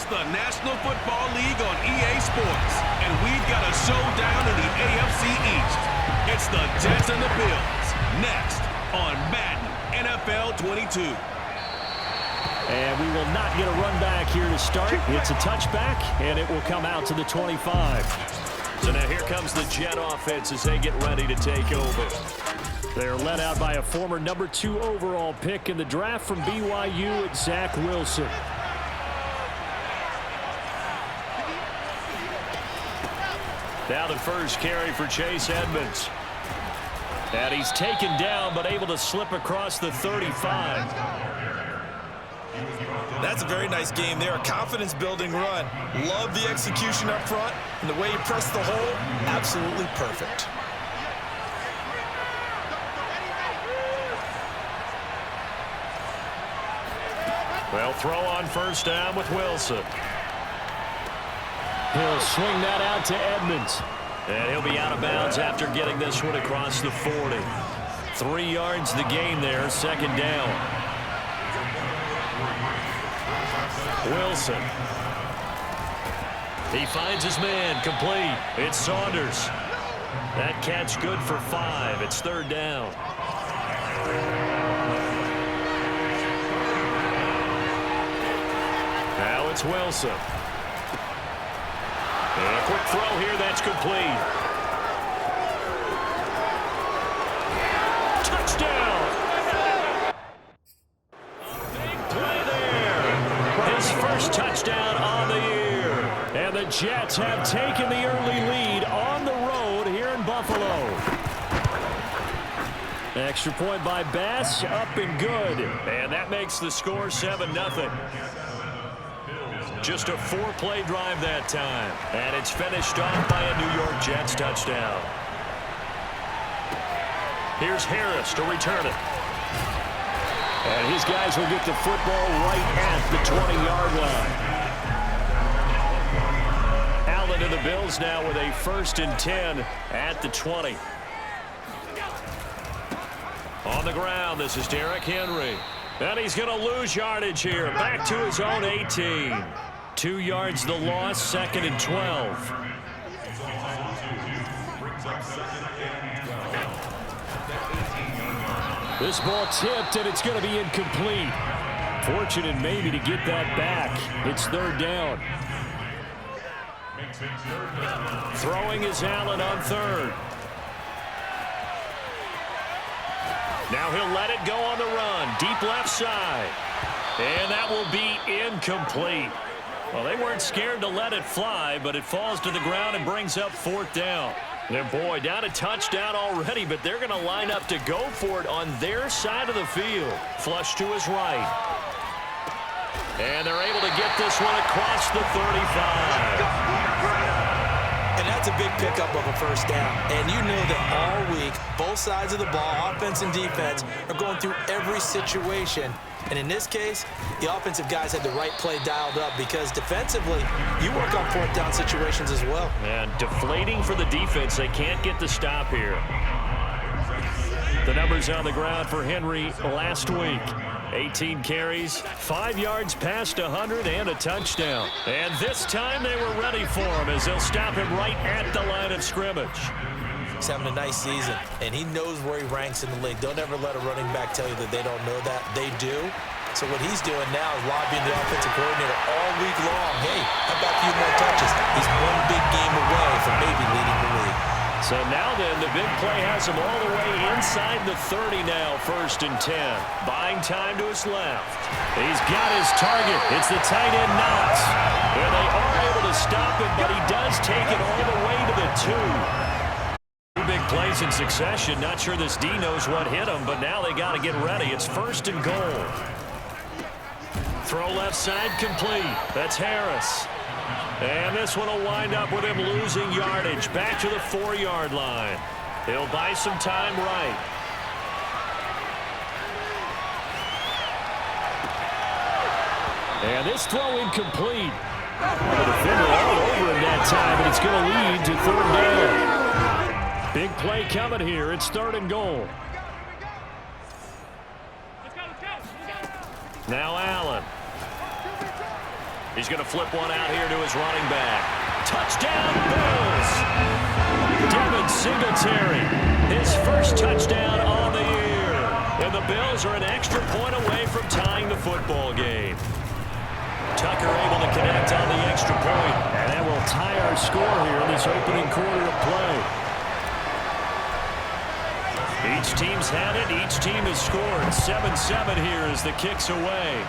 the National Football League on EA Sports, and we've got a showdown in the AFC East. It's the Jets and the Bills, next on Madden NFL 22. And we will not get a run back here to start. It's a touchback, and it will come out to the 25. So now here comes the Jet offense as they get ready to take over. They're led out by a former number 2 overall pick in the draft from BYU, it's Zach Wilson. Now the first carry for Chase Edmonds. And he's taken down but able to slip across the 35. That's a very nice game there. A confidence-building run. Love the execution up front. And the way he pressed the hole, absolutely perfect. Well, throw on first down with Wilson. He'll swing that out to Edmonds. And he'll be out of bounds after getting this one across the 40. 3 yards the gain there, second down. Wilson. He finds his man, complete. It's Saunders. That catch good for 5. It's third down. Now it's Wilson. And a quick throw here, that's complete. Touchdown! Big play there. His first touchdown on the year. And the Jets have taken the early lead on the road here in Buffalo. Extra point by Bass, up and good. And that makes the score 7-0. Just a 4-play drive that time. And it's finished off by a New York Jets touchdown. Here's Harris to return it. And his guys will get the football right at the 20-yard line. Allen to the Bills now with a 1st and 10 at the 20. On the ground, this is Derrick Henry. And he's going to lose yardage here. Back to his own 18. 2 yards the loss, 2nd and 12. This ball tipped, and it's going to be incomplete. Fortunate maybe to get that back. It's third down. Throwing is Allen on third. Now he'll let it go on the run. Deep left side. And that will be incomplete. Well, they weren't scared to let it fly, but it falls to the ground and brings up 4th down. And boy, down a touchdown already, but they're going to line up to go for it on their side of the field. Flush to his right. And they're able to get this one across the 35. And that's a big pickup of a first down. And you know that all week, both sides of the ball, offense and defense, are going through every situation. And in this case, the offensive guys had the right play dialed up because defensively, you work on 4th down situations as well. And deflating for the defense. They can't get the stop here. The numbers on the ground for Henry last week. 18 carries, 5 yards past 100, and a touchdown. And this time they were ready for him as they'll stop him right at the line of scrimmage. He's having a nice season, and he knows where he ranks in the league. Don't ever let a running back tell you that they don't know that. They do. So what he's doing now is lobbying the offensive coordinator all week long. Hey, how about a few more touches? He's one big game away from maybe leading the league. So now then, the big play has him all the way inside the 30 now, 1st and 10. Buying time to his left. He's got his target. It's the tight end Knox. And they are able to stop him, but he does take it all the way to the 2. 2 big plays in succession. Not sure this D knows what hit him, but now they got to get ready. It's 1st and goal. Throw left side complete. That's Harris. And this one will wind up with him losing yardage. Back to the 4-yard line. He'll buy some time right. And this throw incomplete. The defender all over him that time, and it's going to lead to 3rd down. Big play coming here. It's 3rd and goal. Now Allen. He's going to flip one out here to his running back. Touchdown, Bills! Devin Singletary, his first touchdown on the year. And the Bills are an extra point away from tying the football game. Tucker able to connect on the extra point. And that will tie our score here in this opening quarter of play. Each team's had it. Each team has scored. 7-7 here as the kick's away.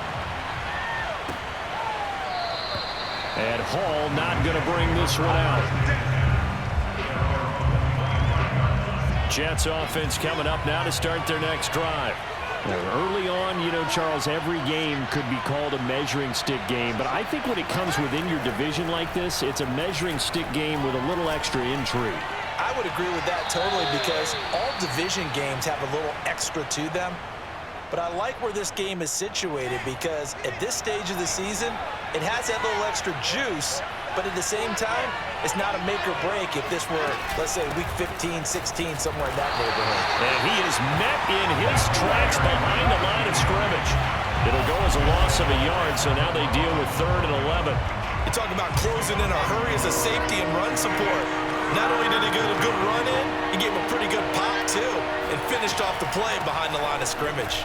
And Hall not going to bring this one out. Jets offense coming up now to start their next drive. Early on, you know, Charles, every game could be called a measuring stick game. But I think when it comes within your division like this, it's a measuring stick game with a little extra intrigue. I would agree with that totally because all division games have a little extra to them. But I like where this game is situated because at this stage of the season, it has that little extra juice, but at the same time, it's not a make or break if this were, let's say, week 15, 16, somewhere in that neighborhood. And he is met in his tracks behind the line of scrimmage. It'll go as a loss of a yard, so now they deal with 3rd and 11. You talk about closing in a hurry as a safety and run support. Not only did he get a good run in, he gave a pretty good pop, too, and finished off the play behind the line of scrimmage.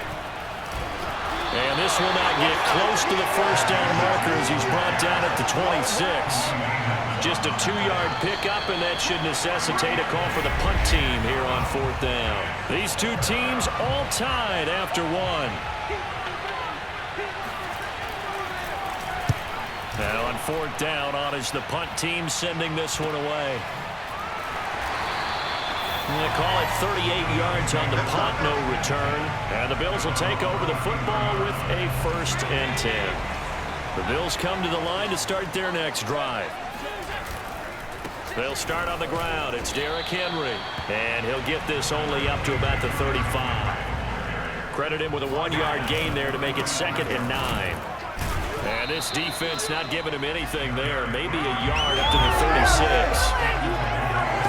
And this will not get close to the first down marker as he's brought down at the 26. Just a 2-yard pickup, and that should necessitate a call for the punt team here on 4th down. These two teams all tied after one. Now on 4th down, on is the punt team sending this one away. They call it 38 yards on the punt, no return. And the Bills will take over the football with a 1st and 10. The Bills come to the line to start their next drive. They'll start on the ground. It's Derrick Henry. And he'll get this only up to about the 35. Credit him with a 1-yard gain there to make it 2nd and 9. And this defense not giving him anything there. Maybe a yard up to the 36.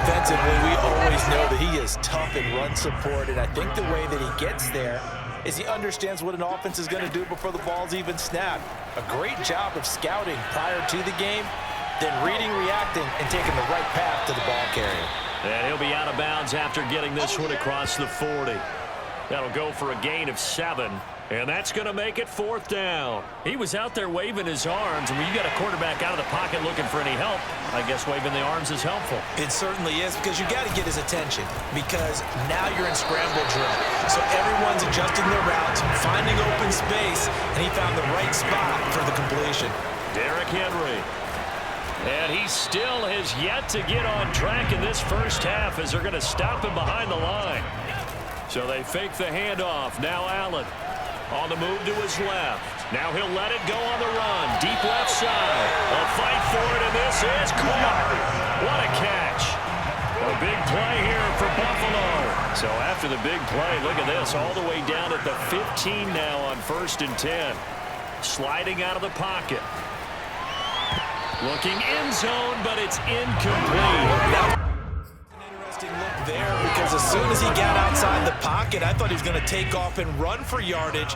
Defensively, we always know that he is tough in run support, and I think the way that he gets there is he understands what an offense is going to do before the ball's even snapped. A great job of scouting prior to the game, then reading, reacting, and taking the right path to the ball carrier. And he'll be out of bounds after getting this one across the 40. That'll go for a gain of 7. And that's going to make it 4th down. He was out there waving his arms, and when you got a quarterback out of the pocket looking for any help, I guess waving the arms is helpful. It certainly is, because you got to get his attention, because now you're in scramble drill. So everyone's adjusting their routes, finding open space, and he found the right spot for the completion. Derrick Henry. And he still has yet to get on track in this first half as they're going to stop him behind the line. So they fake the handoff. Now Allen. On the move to his left. Now he'll let it go on the run. Deep left side. A fight for it, and this is caught. What a catch. A big play here for Buffalo. So after the big play, look at this. All the way down at the 15 now on 1st and 10. Sliding out of the pocket. Looking end zone, but it's incomplete. Look there, because as soon as he got outside the pocket, I thought he was going to take off and run for yardage.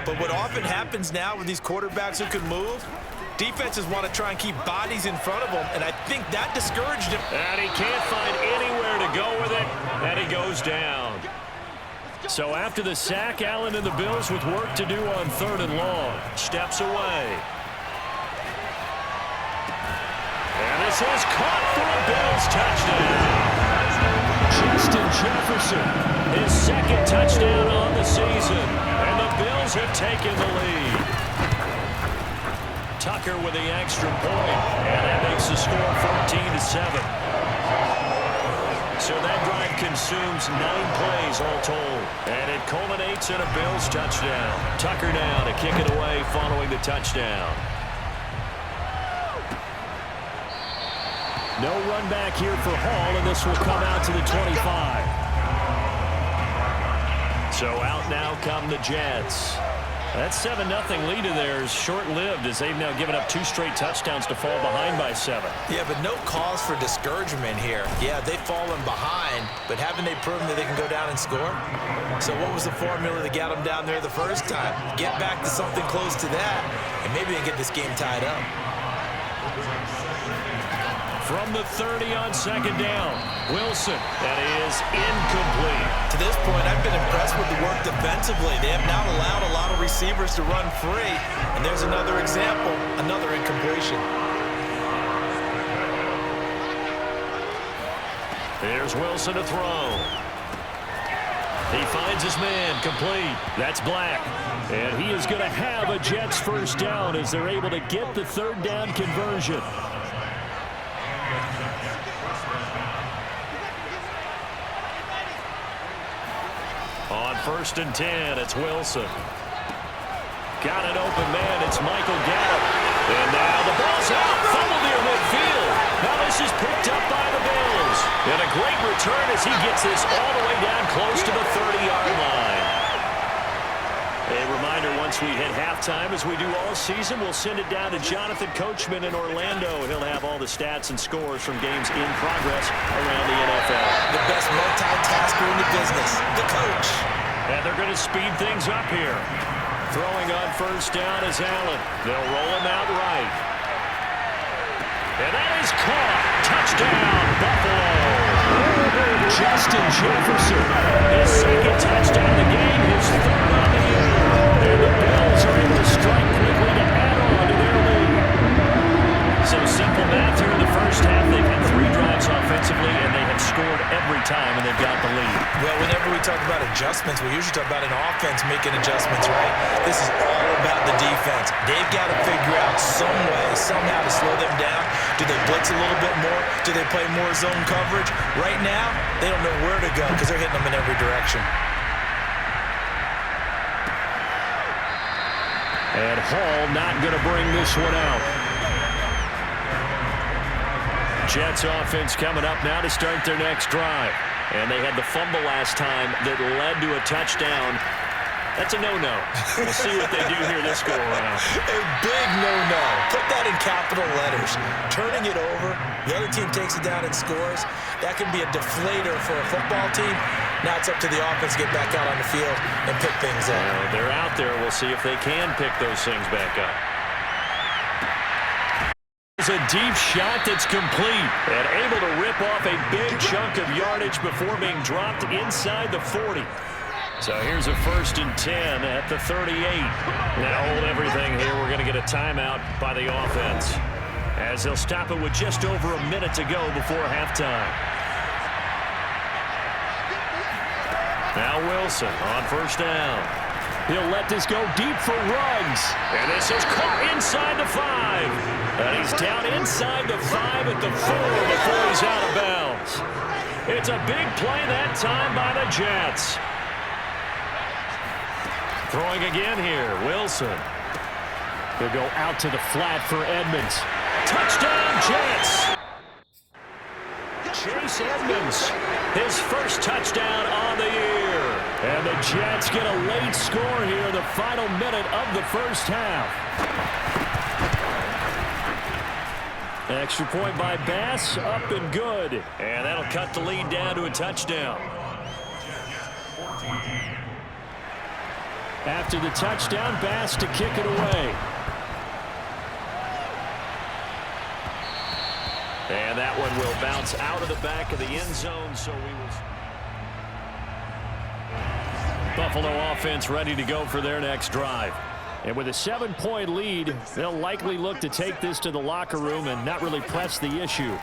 But what often happens now with these quarterbacks who can move, defenses want to try and keep bodies in front of them, and I think that discouraged him. And he can't find anywhere to go with it, and he goes down. So after the sack, Allen and the Bills with work to do on 3rd and long. Steps away. And this is caught for a Bills touchdown. Justin Jefferson, his 2nd touchdown on the season, and the Bills have taken the lead. Tucker with the extra point, and that makes the score 14-7. So that drive consumes 9 plays all told, and it culminates in a Bills touchdown. Tucker now to kick it away following the touchdown. No run back here for Hall, and this will come out to the 25. So out now come the Jets. That 7-0 lead of theirs short-lived as they've now given up 2 straight touchdowns to fall behind by 7. Yeah, but no cause for discouragement here. Yeah, they've fallen behind, but haven't they proven that they can go down and score? So what was the formula that got them down there the first time? Get back to something close to that, and maybe they get this game tied up. From the 30 on 2nd down, Wilson. That is incomplete. To this point, I've been impressed with the work defensively. They have not allowed a lot of receivers to run free. And there's another example, another incompletion. There's Wilson to throw. He finds his man, complete. That's Black. And he is going to have a Jets first down as they're able to get the 3rd down conversion. On 1st and 10, it's Wilson. Got an open man, it's Michael Gallup. And now the ball's out, fumbled near midfield. Now this is picked up by the Bills. And a great return as he gets this all the way down close to the 30-yard line. A reminder, once we hit halftime, as we do all season, we'll send it down to Jonathan Coachman in Orlando. He'll have all the stats and scores from games in progress around the NFL. The best multitasker in the business, the coach. And they're going to speed things up here. Throwing on 1st down is Allen. They'll roll him out right. And that is caught. Touchdown, Buffalo. Justin Jefferson. His 2nd touchdown of the game, his 3rd on the year. And the Bills are able to strike quickly to add on to their lead. So simple math here in the first half. They've had 3 drives offensively, and they have scored every time, and they've got the lead. Well, whenever we talk about adjustments, we usually talk about an offense making adjustments, right? This is all about the defense. They've got to figure out some way, somehow to slow them down. Do they blitz a little bit more? Do they play more zone coverage? Right now, they don't know where to go because they're hitting them in every direction. And Hall not going to bring this one out. Jets offense coming up now to start their next drive. And they had the fumble last time that led to a touchdown. That's a no-no. We'll see what they do here this go-around. A big no-no. Put that in capital letters. Turning it over, the other team takes it down and scores. That can be a deflator for a football team. Now it's up to the offense to get back out on the field and pick things up. Well, they're out there. We'll see if they can pick those things back up. It's a deep shot that's complete and able to rip off a big chunk of yardage before being dropped inside the 40. So here's a 1st and 10 at the 38. Now hold everything here. We're going to get a timeout by the offense as they'll stop it with just over a minute to go before halftime. Now Wilson on 1st down. He'll let this go deep for Ruggs. And this is caught inside the 5. And he's down inside the 5 at the 4 before he's out of bounds. It's a big play that time by the Jets. Throwing again here, Wilson. He'll go out to the flat for Edmonds. Touchdown, Jets! Chase Edmonds, his first touchdown on the year. And the Jets get a late score here in the final minute of the first half. Extra point by Bass, up and good. And that'll cut the lead down to a touchdown. After the touchdown, Bass to kick it away. And that one will bounce out of the back of the end zone, so we will... Buffalo offense ready to go for their next drive. And with a 7-point lead, they'll likely look to take this to the locker room and not really press the issue.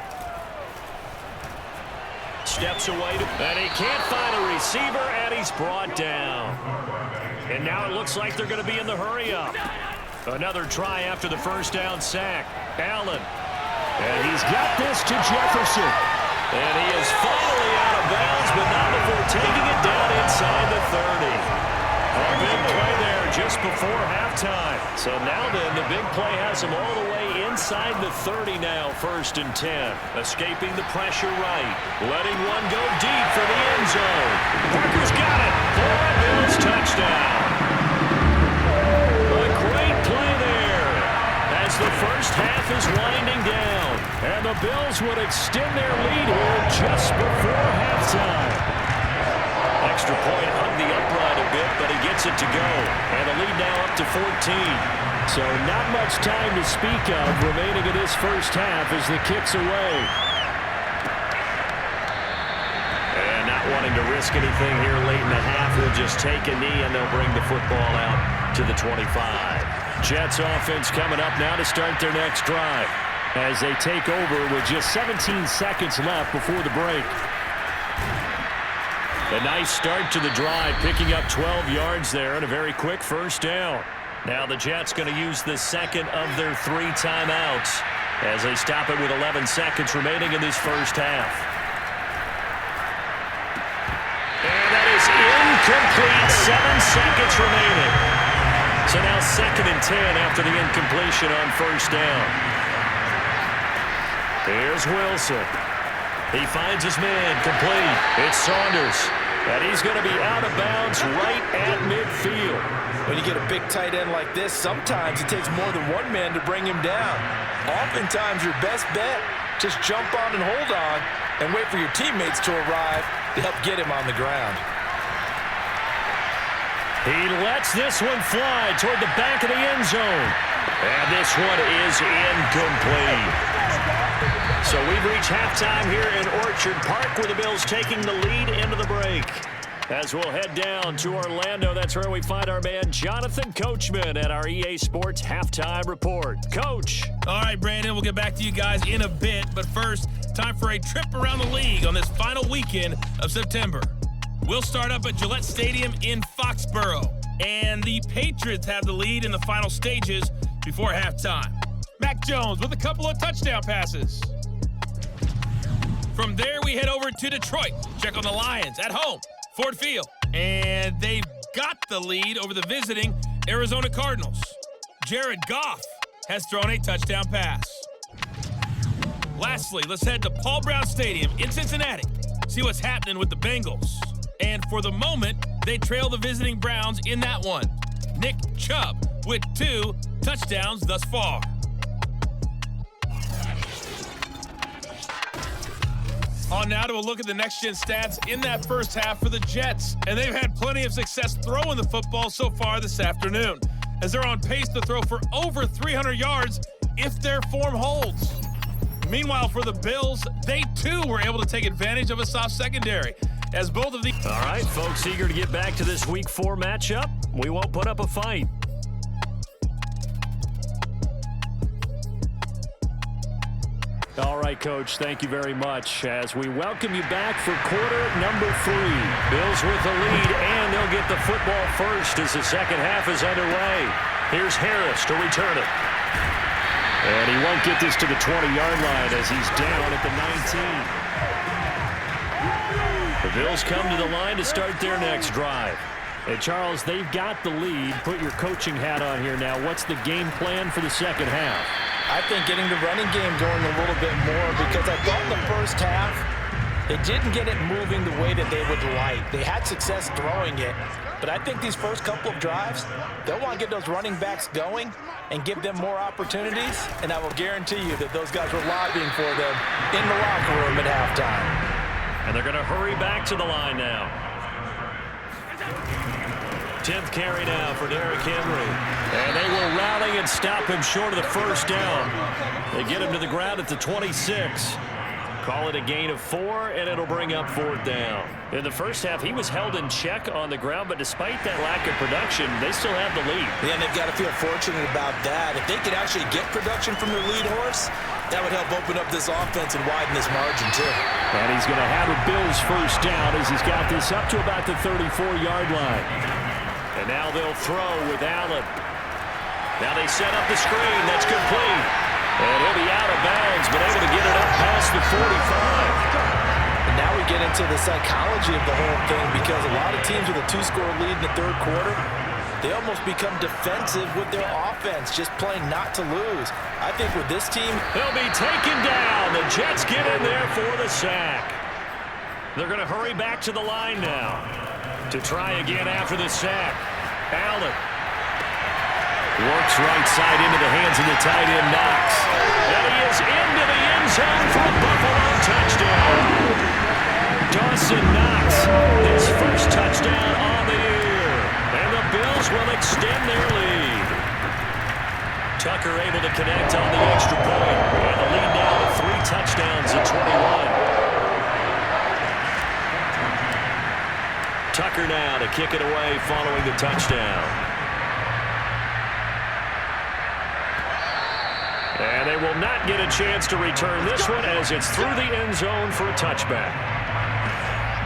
Steps away, and he can't find a receiver, and he's brought down. And now it looks like they're going to be in the hurry-up. Another try after the first down sack. Allen. And he's got this to Jefferson. And he is finally out of bounds, but not before taking it down inside the 30. A big play there just before halftime. So now then, the big play has him all the way inside the 30 now, 1st and 10. Escaping the pressure right. Letting one go deep for the end zone. Parker's got it for a Bills touchdown. is winding down, and the Bills would extend their lead here just before halftime. Extra point hung the upright a bit, but he gets it to go. And the lead now up to 14. So not much time to speak of remaining in this first half as the kick's away. And not wanting to risk anything here late in the half, he'll just take a knee and they'll bring the football out to the 25. Jets offense coming up now to start their next drive as they take over with just 17 seconds left before the break. A nice start to the drive, picking up 12 yards there and a very quick first down. Now the Jets going to use the second of their 3 timeouts as they stop it with 11 seconds remaining in this first half. And that is incomplete. 7 seconds remaining. So now 2nd and 10 after the incompletion on first down. Here's Wilson. He finds his man complete. It's Saunders. And he's going to be out of bounds right at midfield. When you get a big tight end like this, sometimes it takes more than one man to bring him down. Oftentimes, your best bet, just jump on and hold on and wait for your teammates to arrive to help get him on the ground. He lets this one fly toward the back of the end zone. And this one is incomplete. So we've reached halftime here in Orchard Park with the Bills taking the lead into the break. As we'll head down to Orlando, that's where we find our man Jonathan Coachman at our EA Sports Halftime Report. Coach. All right, Brandon, we'll get back to you guys in a bit. But first, time for a trip around the league on this final weekend of September. We'll start up at Gillette Stadium in Foxborough. And the Patriots have the lead in the final stages before halftime. Mac Jones with a couple of touchdown passes. From there, we head over to Detroit. Check on the Lions at home, Ford Field. And they've got the lead over the visiting Arizona Cardinals. Jared Goff has thrown a touchdown pass. Lastly, let's head to Paul Brown Stadium in Cincinnati. See what's happening with the Bengals. And for the moment, they trail the visiting Browns in that one. Nick Chubb with 2 touchdowns thus far. On now to a look at the next-gen stats in that first half for the Jets. And they've had plenty of success throwing the football so far this afternoon, as they're on pace to throw for over 300 yards if their form holds. Meanwhile, for the Bills, they too were able to take advantage of a soft secondary, as both of the... All right, folks, eager to get back to this Week 4 matchup. We won't put up a fight. All right, Coach, thank you very much as we welcome you back for quarter number 3. Bills with the lead, and they'll get the football first as the second half is underway. Here's Harris to return it. And he won't get this to the 20-yard line as he's down at the 19. The Bills come to the line to start their next drive. Hey, Charles, they've got the lead. Put your coaching hat on here now. What's the game plan for the second half? I think getting the running game going a little bit more, because I thought in the first half they didn't get it moving the way that they would like. They had success throwing it, but I think these first couple of drives, they'll want to get those running backs going and give them more opportunities, and I will guarantee you that those guys were lobbying for them in the locker room at halftime. And they're going to hurry back to the line now. 10th carry now for Derrick Henry. And they will rally and stop him short of the first down. They get him to the ground at the 26. Call it a gain of 4, and it'll bring up 4th down. In the first half, he was held in check on the ground, but despite that lack of production, they still have the lead. Yeah, and they've got to feel fortunate about that. If they could actually get production from their lead horse, that would help open up this offense and widen this margin, too. And he's going to have a Bills first down as he's got this up to about the 34-yard line. And now they'll throw with Allen. Now they set up the screen. That's complete. And he'll be out of bounds, but able to get it up past the 45. And now we get into the psychology of the whole thing, because a lot of teams with a 2-score lead in the third quarter, they almost become defensive with their offense, just playing not to lose. I think with this team, they'll be taken down. The Jets get in there for the sack. They're going to hurry back to the line now to try again after the sack. Allen. Works right side into the hands of the tight end, Knox. And he is into the end zone for a Buffalo touchdown. Dawson Knox, his first touchdown on the year. And the Bills will extend their lead. Tucker able to connect on the extra point. And the lead now to 3 touchdowns at 21. Tucker now to kick it away following the touchdown. And they will not get a chance to return this one as it's through the end zone for a touchback.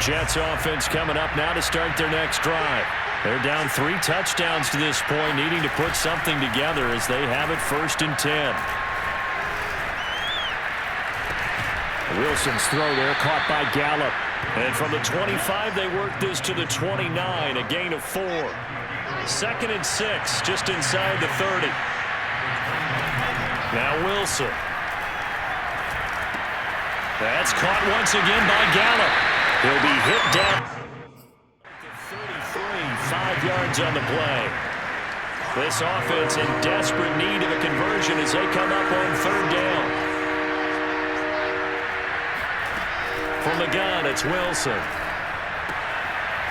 Jets offense coming up now to start their next drive. They're down 3 touchdowns to this point, needing to put something together as they have it 1st and 10. Wilson's throw there caught by Gallup. And from the 25, they work this to the 29, a gain of 4. 2nd and 6, just inside the 30. Now Wilson. That's caught once again by Gallup. He'll be hit down. 33, 5 yards on the play. This offense in desperate need of a conversion as they come up on 3rd down. From the gun, it's Wilson.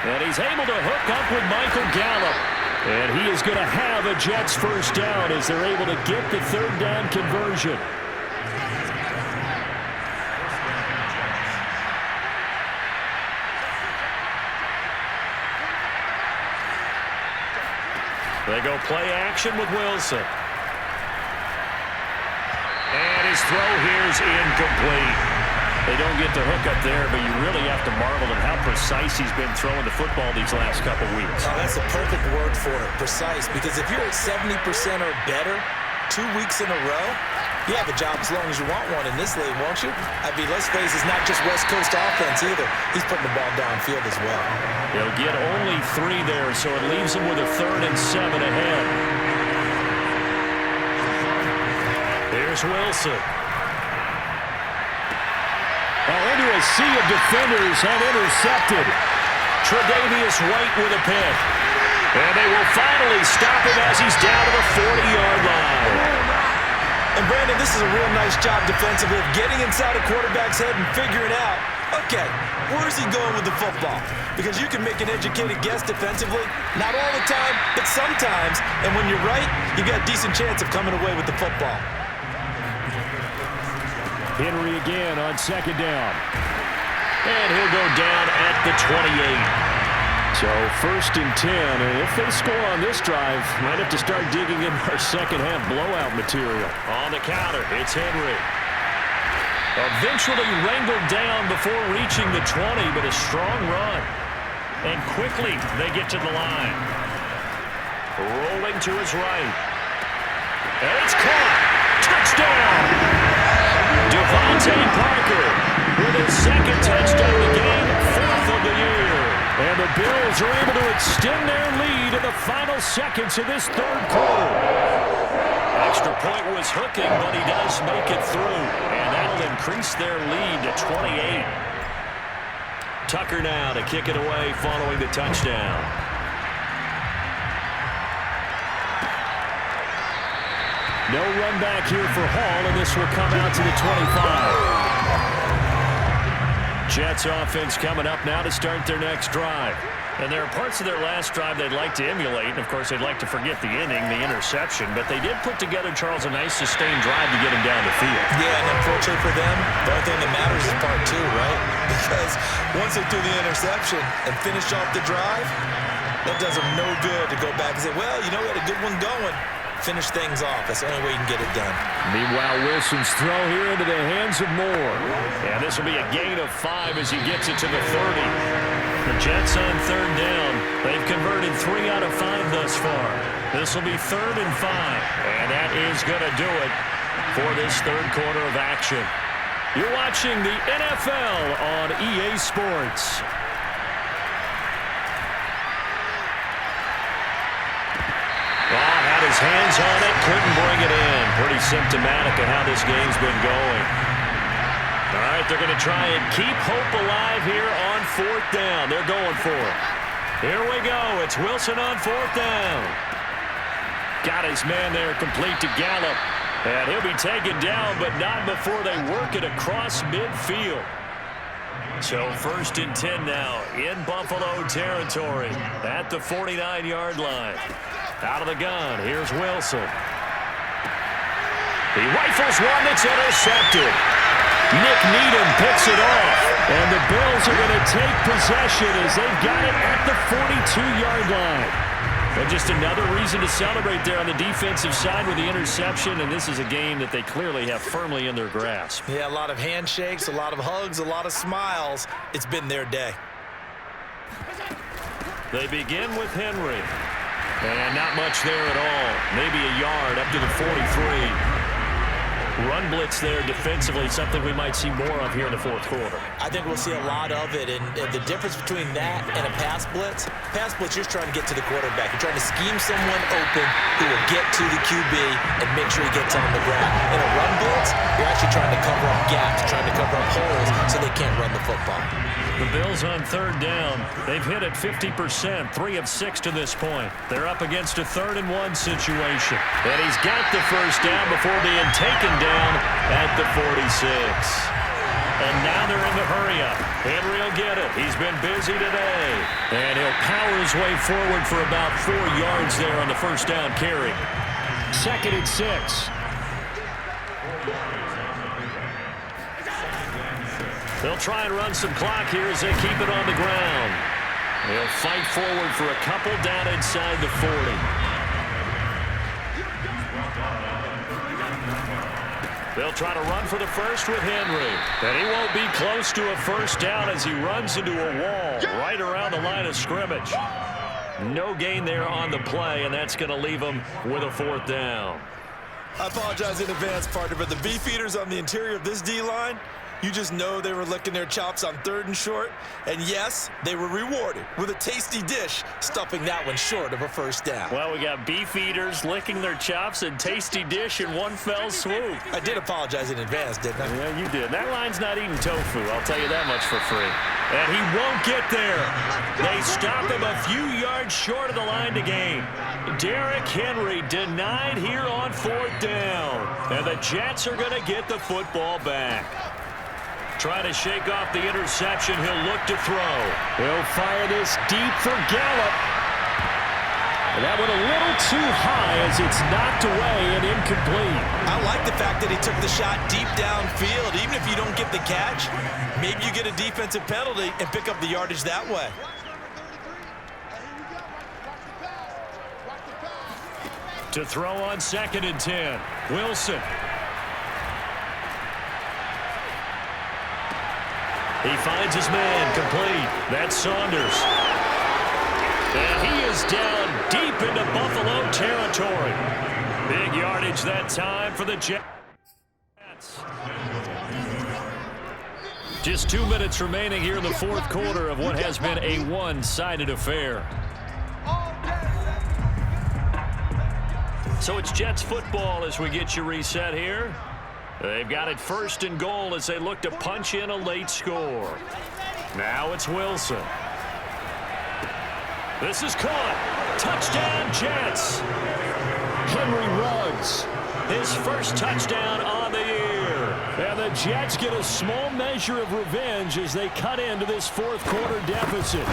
And he's able to hook up with Michael Gallup. And he is going to have a Jets first down as they're able to get the 3rd down conversion. They go play action with Wilson. And his throw here is incomplete. They don't get the hook up there, but you really have to marvel at how precise he's been throwing the football these last couple weeks. Oh, that's the perfect word for it, precise. Because if you're at 70% or better 2 weeks in a row, you have a job as long as you want one in this league, won't you? I mean, let's face it, it's not just West Coast offense either. He's putting the ball downfield as well. He'll get only 3 there, so it leaves him with a 3rd and 7 ahead. Here's Wilson. Into a sea of defenders and intercepted. Tre'Davious White with a pick. And they will finally stop him as he's down to the 40-yard line. And Brandon, this is a real nice job defensively of getting inside a quarterback's head and figuring out, okay, where is he going with the football? Because you can make an educated guess defensively, not all the time, but sometimes. And when you're right, you got a decent chance of coming away with the football. Henry again on 2nd down. And he'll go down at the 28. So 1st and 10, and if they score on this drive, might have to start digging in our second-half blowout material. On the counter, it's Henry. Eventually wrangled down before reaching the 20, but a strong run. And quickly they get to the line. Rolling to his right. And it's caught. Touchdown! Devontae Parker with his 2nd touchdown of the game, 4th of the year. And the Bills are able to extend their lead in the final seconds of this 3rd quarter. Extra point was hooking, but he does make it through. And that'll increase their lead to 28. Tucker now to kick it away following the touchdown. No run back here for Hall, and this will come out to the 25. Jets offense coming up now to start their next drive. And there are parts of their last drive they'd like to emulate. And, of course, they'd like to forget the inning, the interception. But they did put together, Charles, a nice sustained drive to get him down the field. Yeah, and unfortunately for them, the only thing that matters is part 2, right? Because once they threw the interception and finished off the drive, that does them no good to go back and say, well, you know, we had a good one going. Finish things off. That's the only way you can get it done. Meanwhile, Wilson's throw here into the hands of Moore. And this will be a gain of 5 as he gets it to the 30. The Jets on 3rd down. They've converted 3 out of 5 thus far. This will be 3rd and 5. And that is going to do it for this 3rd quarter of action. You're watching the NFL on EA Sports. His hands on it, couldn't bring it in. Pretty symptomatic of how this game's been going. All right, they're going to try and keep hope alive here on 4th down. They're going for it. Here we go. It's Wilson on 4th down. got his man there complete to Gallup. And he'll be taken down, but not before they work it across midfield. So 1st and 10 now in Buffalo territory at the 49-yard line. Out of the gun, here's Wilson. He rifles one that's intercepted. Nick Needham picks it off. And the Bills are going to take possession as they've got it at the 42-yard line. And just another reason to celebrate there on the defensive side with the interception, and this is a game that they clearly have firmly in their grasp. Yeah, a lot of handshakes, a lot of hugs, a lot of smiles. It's been their day. They begin with Henry. And not much there at all. Maybe a yard up to the 43. Run blitz there defensively, something we might see more of here in the 4th quarter. I think we'll see a lot of it, and the difference between that and a pass blitz, you're just trying to get to the quarterback. You're trying to scheme someone open who will get to the QB and make sure he gets on the ground. In a run blitz, you're actually trying to cover up gaps, trying to cover up holes so they can't run the football. The Bills on 3rd down. They've hit it 50%, 3 of 6 to this point. They're up against a 3rd and 1 situation. And he's got the 1st down before being taken down at the 46. And now they're in the hurry-up. Henry will get it. He's been busy today. And he'll power his way forward for about 4 yards there on the 1st down carry. 2nd and 6. They'll try and run some clock here as they keep it on the ground. They'll fight forward for a couple down inside the 40. They'll try to run for the first with Henry. And he won't be close to a 1st down as he runs into a wall right around the line of scrimmage. No gain there on the play, and that's going to leave him with a 4th down. I apologize in advance, partner, but the beefeaters on the interior of this D-line, you just know they were licking their chops on 3rd and short. And yes, they were rewarded with a tasty dish, stuffing that one short of a 1st down. Well, we got beef eaters licking their chops and tasty dish in one fell swoop. I did apologize in advance, didn't I? Yeah, you did. That line's not eating tofu, I'll tell you that much for free. And he won't get there. They stop him a few yards short of the line to gain. Derrick Henry denied here on 4th down. And the Jets are going to get the football back. Trying to shake off the interception. He'll look to throw. He'll fire this deep for Gallup. And that one a little too high as it's knocked away and incomplete. I like the fact that he took the shot deep downfield. Even if you don't get the catch, maybe you get a defensive penalty and pick up the yardage that way. To throw on 2nd and 10. Wilson. He finds his man complete. That's Saunders. And he is down deep into Buffalo territory. Big yardage that time for the Jets. Just 2 minutes remaining here in the 4th quarter of what has been a one-sided affair. So it's Jets football as we get you reset here. They've got it 1st and goal as they look to punch in a late score. Now it's Wilson. This is caught. Touchdown, Jets. Henry Ruggs. His 1st touchdown on the year. And the Jets get a small measure of revenge as they cut into this 4th quarter deficit.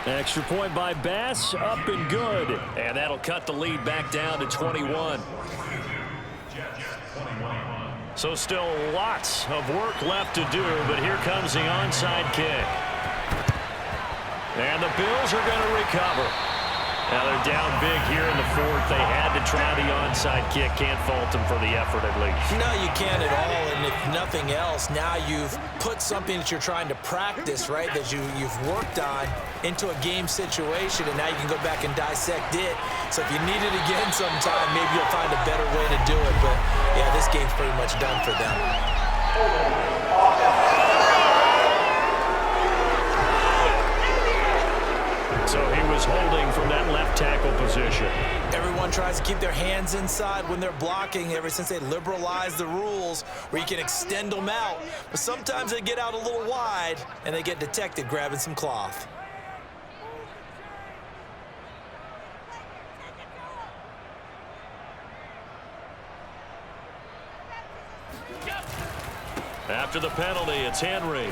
Extra point by Bass, up and good. And that'll cut the lead back down to 21. So still lots of work left to do, but here comes the onside kick. And the Bills are going to recover. Now they're down big here in the 4th. They had to try the onside kick. Can't fault them for the effort at least. No, you can't at all. And if nothing else, now you've put something that you're trying to practice, right, that you've worked on into a game situation, and now you can go back and dissect it. So if you need it again sometime, maybe you'll find a better way to do it. But, yeah, this game's pretty much done for them. So he was holding from that left tackle position. Everyone tries to keep their hands inside when they're blocking ever since they liberalized the rules where you can extend them out. But sometimes they get out a little wide and they get detected grabbing some cloth. After the penalty, it's Henry.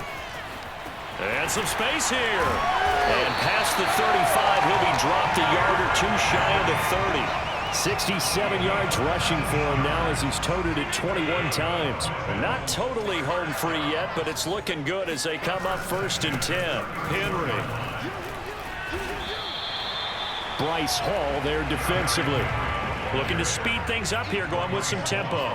And some space here. And past the 35, he'll be dropped a yard or two shy of the 30. 67 yards rushing for him now as he's toted it 21 times. Not totally home free yet, but it's looking good as they come up 1st and 10. Henry. Bryce Hall there defensively. Looking to speed things up here, going with some tempo.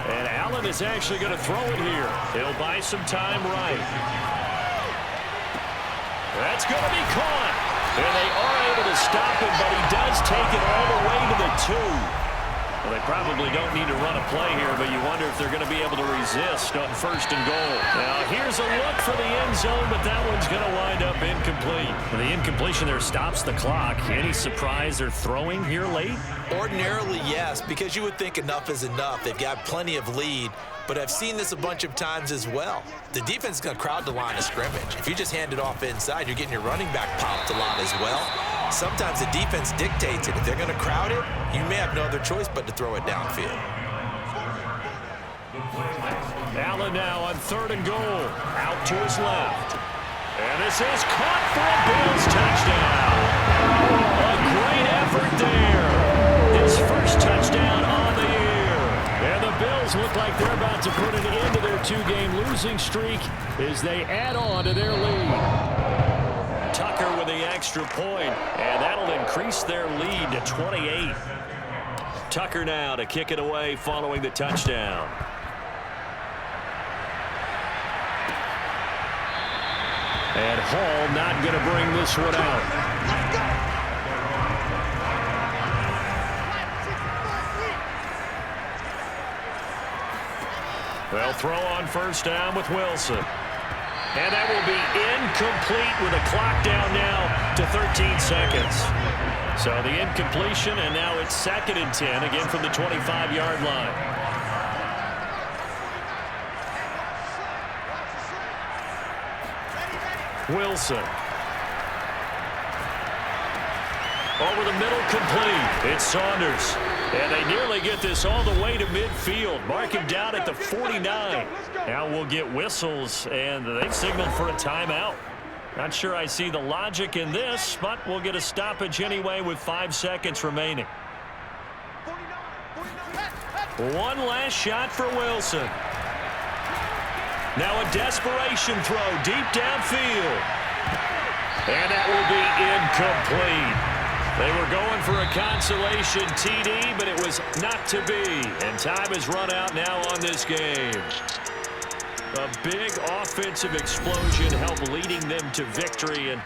And Allen is actually going to throw it here. He'll buy some time right. That's going to be caught. And they are able to stop him, but he does take it all the way to the 2. Well, they probably don't need to run a play here, but you wonder if they're going to be able to resist on 1st and goal. Now, here's a look for the end zone, but that one's going to wind up incomplete. The incompletion there stops the clock. Any surprise they're throwing here late? Ordinarily, yes, because you would think enough is enough. They've got plenty of lead, but I've seen this a bunch of times as well. The defense is going to crowd the line of scrimmage. If you just hand it off inside, you're getting your running back popped a lot as well. Sometimes the defense dictates it. If they're going to crowd it, you may have no other choice but to throw it downfield. Allen now on 3rd and goal. Out to his left. And this is caught for a Bills touchdown. A great effort there. His first touchdown on the year. And the Bills look like they're about to put an end to their 2-game losing streak as they add on to their lead. Tucker with the extra point, and that'll increase their lead to 28. Tucker now to kick it away following the touchdown. And Hall not going to bring this one out. They'll throw on 1st down with Wilson. And that will be incomplete with a clock down now to 13 seconds. So the incompletion, and now it's 2nd and 10, again from the 25-yard line. Wilson. Over the middle, complete. It's Saunders. And they nearly get this all the way to midfield. Mark him down at the 49. Now we'll get whistles, and they've signaled for a timeout. Not sure I see the logic in this, but we'll get a stoppage anyway with 5 seconds remaining. One last shot for Wilson. Now a desperation throw deep downfield. And that will be incomplete. They were going for a consolation TD, but it was not to be. And time has run out now on this game. A big offensive explosion helped leading them to victory. And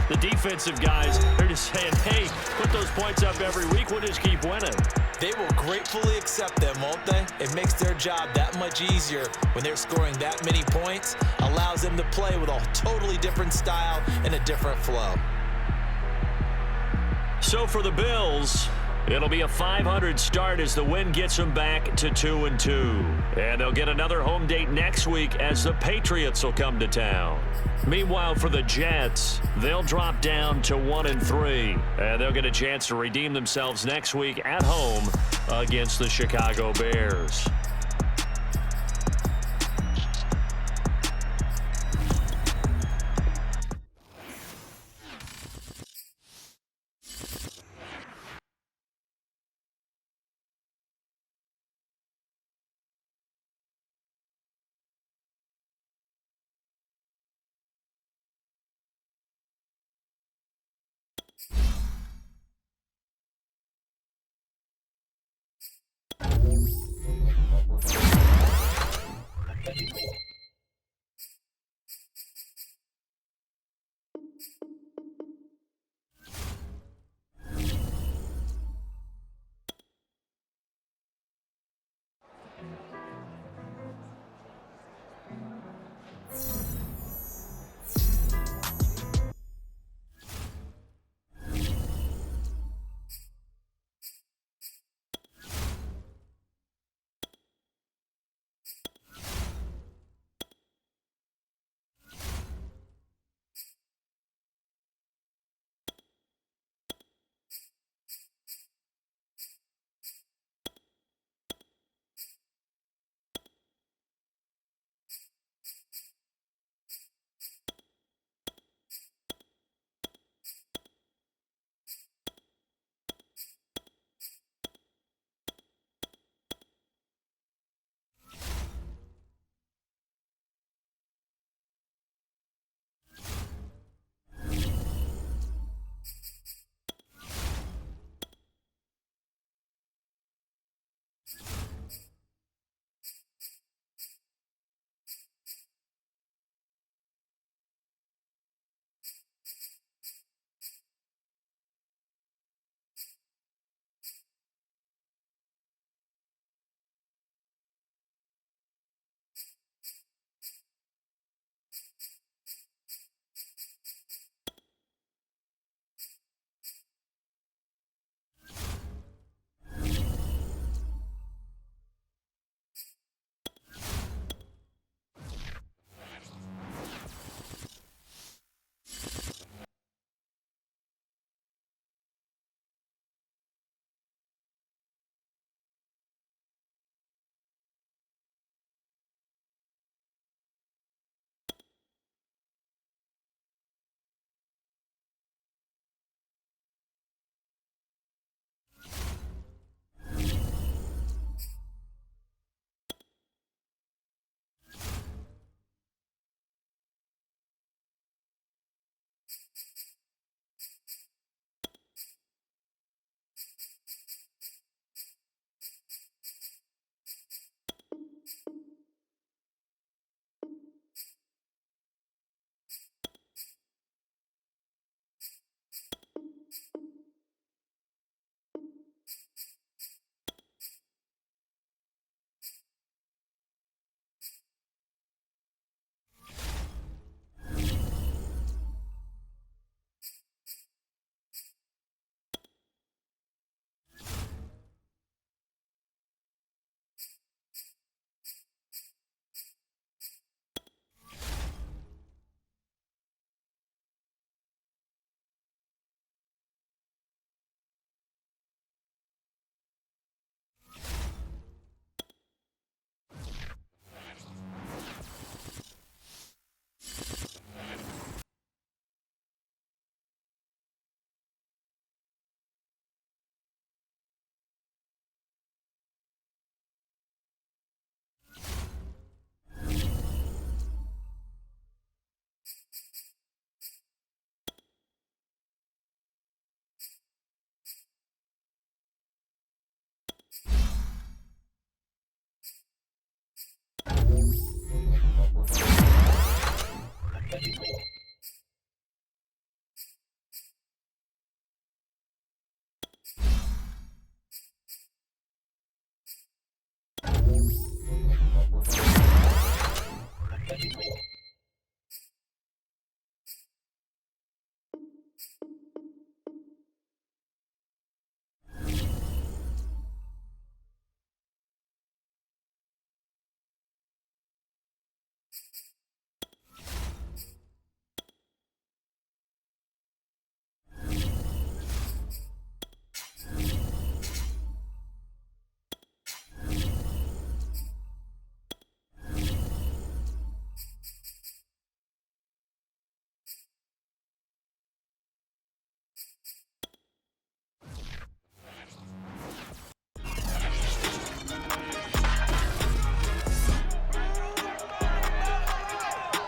the defensive guys, they're just saying, hey, put those points up every week. We'll just keep winning. They will gratefully accept them, won't they? It makes their job that much easier when they're scoring that many points. Allows them to play with a totally different style and a different flow. So for the Bills, it'll be a .500 start as the win gets them back to 2-2. And they'll get another home date next week as the Patriots will come to town. Meanwhile, for the Jets, they'll drop down to 1-3. And they'll get a chance to redeem themselves next week at home against the Chicago Bears.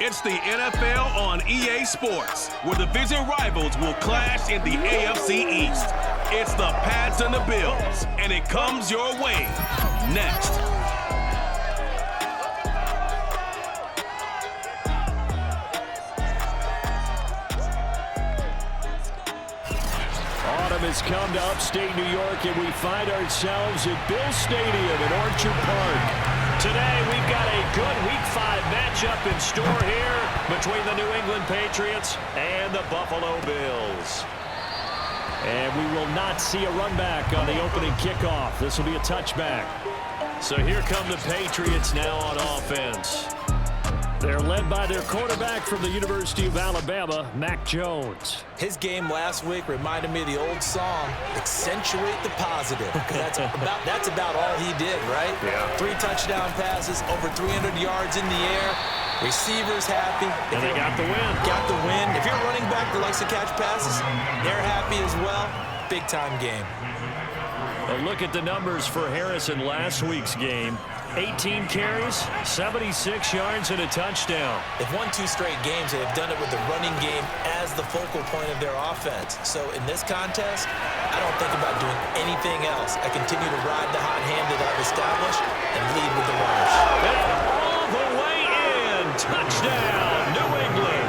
It's the NFL on EA Sports, where division rivals will clash in the AFC East. It's the Pats and the Bills, and it comes your way next. Autumn has come to upstate New York, and we find ourselves at Bill Stadium in Orchard Park. Today, we've got a good Week 5 matchup in store here between the New England Patriots and the Buffalo Bills. And we will not see a run back on the opening kickoff. This will be a touchback. So here come the Patriots now on offense. They're led by their quarterback from the University of Alabama, Mac Jones. His game last week reminded me of the old song, Accentuate the Positive. That's about all he did, right? Yeah. 3 touchdown passes, over 300 yards in the air. Receivers happy. And they got the win. Got the win. If you're a running back that likes to catch passes, they're happy as well. Big-time game. A look at the numbers for Harris in last week's game. 18 carries, 76 yards, and a touchdown. They've won 2 straight games, and they've done it with the running game as the focal point of their offense. So in this contest, I don't think about doing anything else. I continue to ride the hot hand that I've established and lead with the runners. All the way in. Touchdown, New England.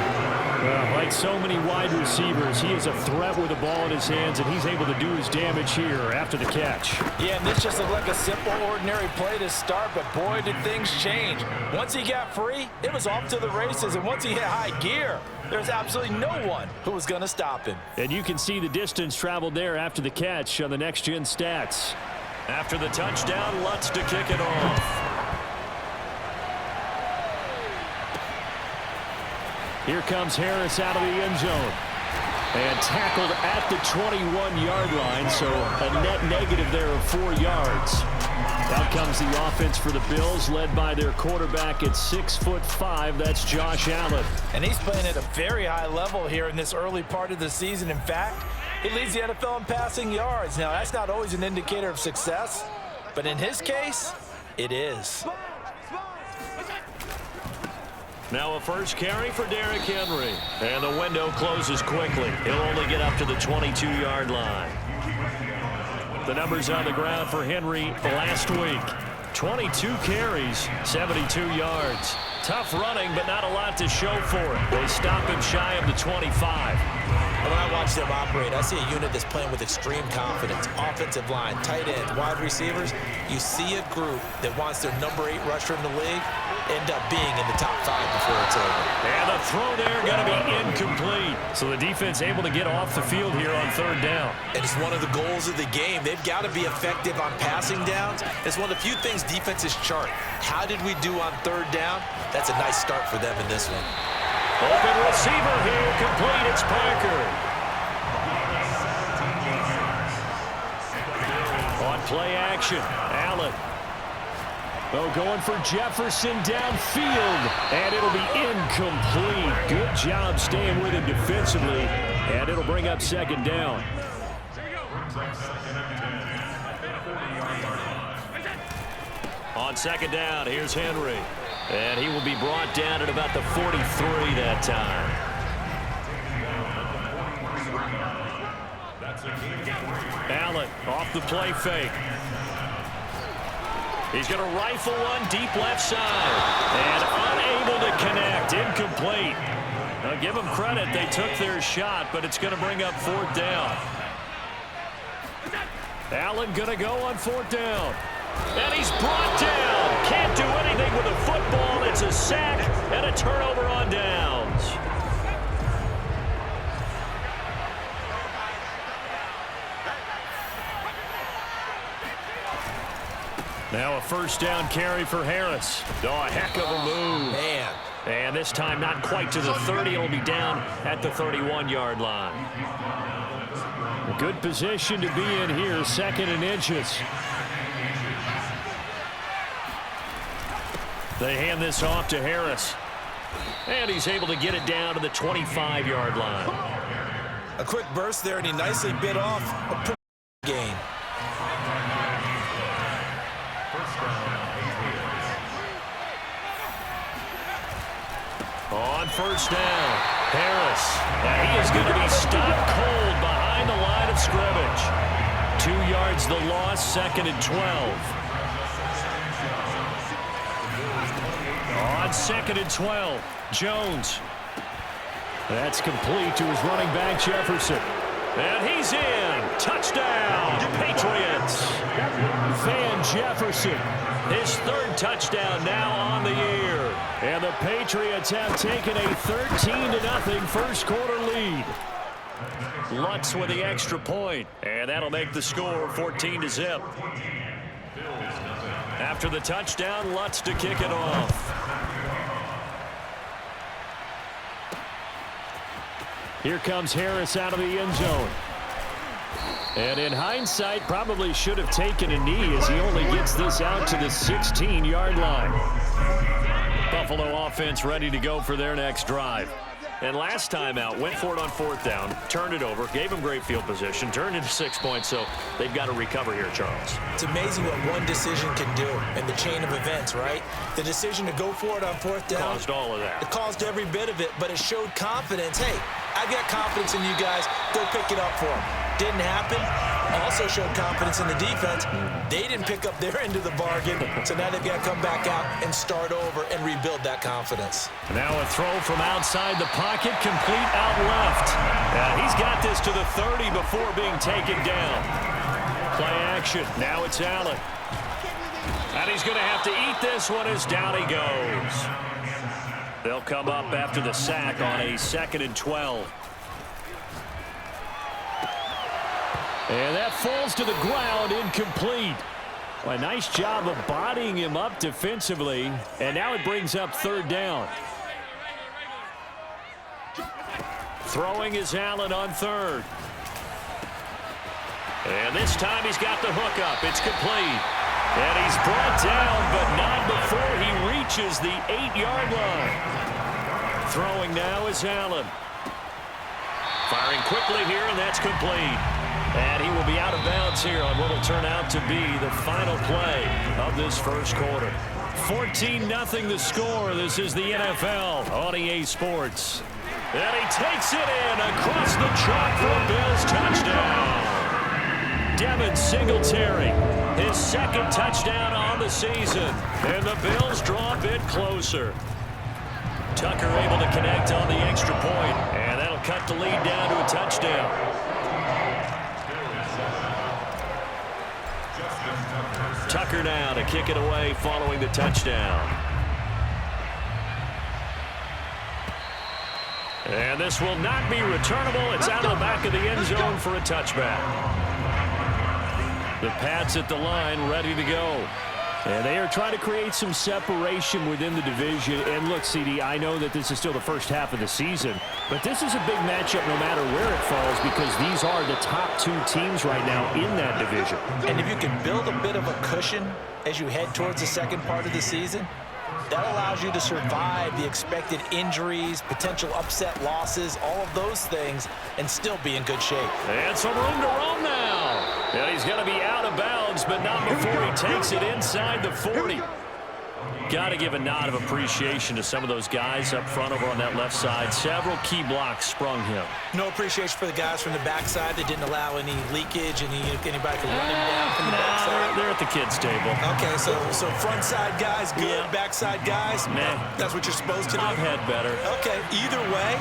Well, like so many wide receivers, he is a threat with the ball in his hands, and he's able to do his damage here after the catch. Yeah, and this just looked like a simple, ordinary play to start, but boy, did things change. Once he got free, it was off to the races, and once he hit high gear, there's absolutely no one who was going to stop him. And you can see the distance traveled there after the catch on the next-gen stats. After the touchdown, Lutz to kick it off. Here comes Harris out of the end zone. And tackled at the 21-yard line, so a net negative there of 4 yards. Out comes the offense for the Bills, led by their quarterback at 6'5". That's Josh Allen. And he's playing at a very high level here in this early part of the season. In fact, he leads the NFL in passing yards. Now, that's not always an indicator of success, but in his case, it is. Now a first carry for Derrick Henry. And the window closes quickly. He'll only get up to the 22-yard line. The numbers on the ground for Henry last week. 22 carries, 72 yards. Tough running, but not a lot to show for it. They stop him shy of the 25. When I watch them operate, I see a unit that's playing with extreme confidence. Offensive line, tight end, wide receivers. You see a group that wants their number 8 rusher in the league end up being in the top 5 before it's over. And the throw there going to be incomplete. So the defense able to get off the field here on 3rd down. And it's one of the goals of the game. They've got to be effective on passing downs. It's one of the few things defenses chart. How did we do on 3rd down? That's a nice start for them in this one. Open receiver here, complete. It's Parker. On play action, Allen. Oh, going for Jefferson downfield, and it'll be incomplete. Good job staying with him defensively, and it'll bring up 2nd down. On 2nd down, here's Henry. And he will be brought down at about the 43 that time. Allen off the play fake. He's going to rifle one deep left side. And unable to connect. Incomplete. Now give them credit. They took their shot, but it's going to bring up 4th down. Allen going to go on 4th down. And he's brought down. Can't do anything with the football. It's a sack and a turnover on downs. Now a 1st down carry for Harris. Oh, a heck of a move. Man. And this time not quite to the 30. It'll be down at the 31-yard line. A good position to be in here, 2nd and inches. They hand this off to Harris. And he's able to get it down to the 25-yard line. A quick burst there, and he nicely bit off a pretty gain. On first down, Harris. And he is going to be stopped cold behind the line of scrimmage. 2 yards the loss, 2nd and 12. On 2nd and 12, Jones. That's complete to his running back, Jefferson. And he's in. Touchdown, Patriots. Van Jefferson, his 3rd touchdown now on the year. And the Patriots have taken a 13-0 first quarter lead. Lutz with the extra point, and that'll make the score 14-0. After the touchdown, Lutz to kick it off. Here comes Harris out of the end zone. And in hindsight, probably should have taken a knee as he only gets this out to the 16-yard line. Buffalo offense ready to go for their next drive. And last time out, went for it on 4th down, turned it over, gave him great field position, turned into 6 points, so they've got to recover here, Charles. It's amazing what one decision can do in the chain of events, right? The decision to go for it on 4th down. Caused all of that. It caused every bit of it, but it showed confidence. Hey, I've got confidence in you guys. Go pick it up for them. Didn't happen. Also showed confidence in the defense. They didn't pick up their end of the bargain, so now they've got to come back out and start over and rebuild that confidence. Now a throw from outside the pocket, complete out left. He's got this to the 30 before being taken down. Play action. Now it's Allen. And he's going to have to eat this one as down he goes. They'll come up after the sack on a 2nd and 12. And that falls to the ground, incomplete. Well, a nice job of bodying him up defensively. And now it brings up 3rd down. Throwing is Allen on 3rd. And this time he's got the hook up. It's complete. And he's brought down, but not before he reaches the 8-yard line. Throwing now is Allen. Firing quickly here, and that's complete. And he will be out of bounds here on what will turn out to be the final play of this first quarter. 14-0 the score. This is the NFL on EA Sports. And he takes it in across the chalk for a Bills touchdown. Devin Singletary, his 2nd touchdown on the season. And the Bills draw a bit closer. Tucker able to connect on the extra point. And that'll cut the lead down to a touchdown. Tucker now to kick it away following the touchdown. And this will not be returnable. It's out of the back of the end zone for a touchback. The Pats at the line ready to go. And they are trying to create some separation within the division. And look, CD, I know that this is still the first half of the season, but this is a big matchup no matter where it falls because these are the top 2 teams right now in that division. And if you can build a bit of a cushion as you head towards the second part of the season, that allows you to survive the expected injuries, potential upset losses, all of those things, and still be in good shape. And some room to roam now. And he's going to be out of bounds, but not before he takes it inside the 40. Got to give a nod of appreciation to some of those guys up front over on that left side. Several key blocks sprung him. No appreciation for the guys from the backside that didn't allow any leakage and anybody could run him down from the backside. They're at the kids' table. Okay, so front side guys good, Yeah. backside guys, that's what you're supposed to do? I've had better. Okay, either way,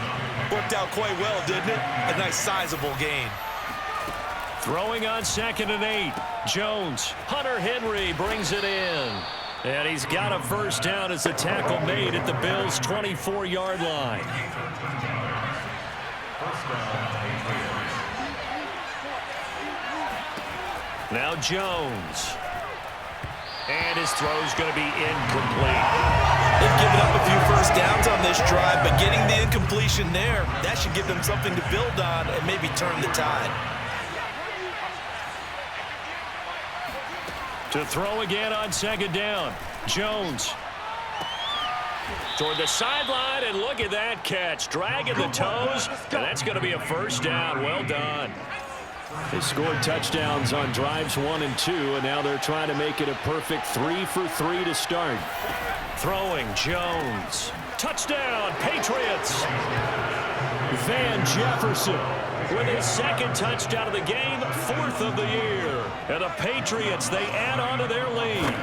worked out quite well, didn't it? A nice sizable gain. Throwing on 2nd and 8. Jones. Hunter Henry brings it in. And he's got a first down as the tackle made at the Bills' 24-yard line. Now Jones. And his throw's going to be incomplete. They've given up a few first downs on this drive, but getting the incompletion there, that should give them something to build on and maybe turn the tide. To throw again on 2nd down. Jones. Toward the sideline, and look at that catch. Dragging the toes, and that's going to be a first down. Well done. They scored touchdowns on drives 1 and 2, and now they're trying to make it a perfect 3 for 3 to start. Throwing Jones. Touchdown, Patriots. Van Jefferson With his second touchdown of the game, 4th of the year. And the Patriots, they add on to their lead.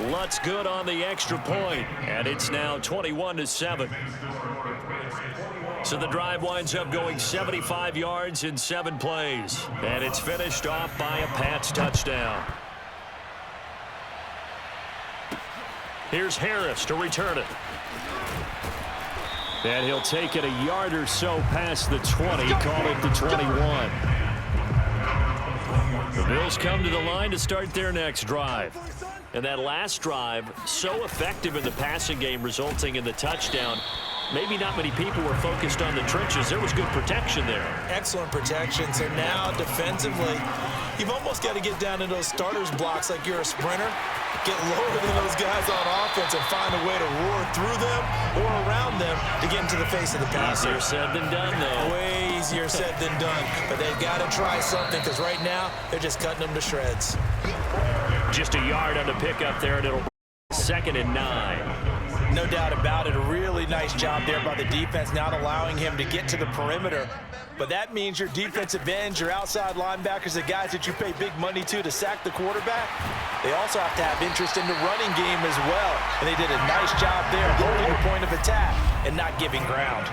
Lutz good on the extra point, and it's now 21-7. So the drive winds up going 75 yards in 7 plays. And it's finished off by a Pats touchdown. Here's Harris to return it. And he'll take it a yard or so past the 20, call it the 21. The Bills come to the line to start their next drive. And that last drive, so effective in the passing game, resulting in the touchdown. Maybe not many people were focused on the trenches. There was good protection there. Excellent protection. So now defensively, you've almost got to get down to those starters blocks like you're a sprinter. Get lower than those guys on offense and find a way to roar through them or around them to get into the face of the passer. Easier said than done, though. Way easier said than done. But they've got to try something because right now they're just cutting them to shreds. Just a yard on the pickup there, and it'll be 2nd and 9. No doubt about it. A really nice job there by the defense, not allowing him to get to the perimeter. But that means your defensive ends, your outside linebackers, the guys that you pay big money to sack the quarterback, they also have to have interest in the running game as well. And they did a nice job there holding the point of attack and not giving ground.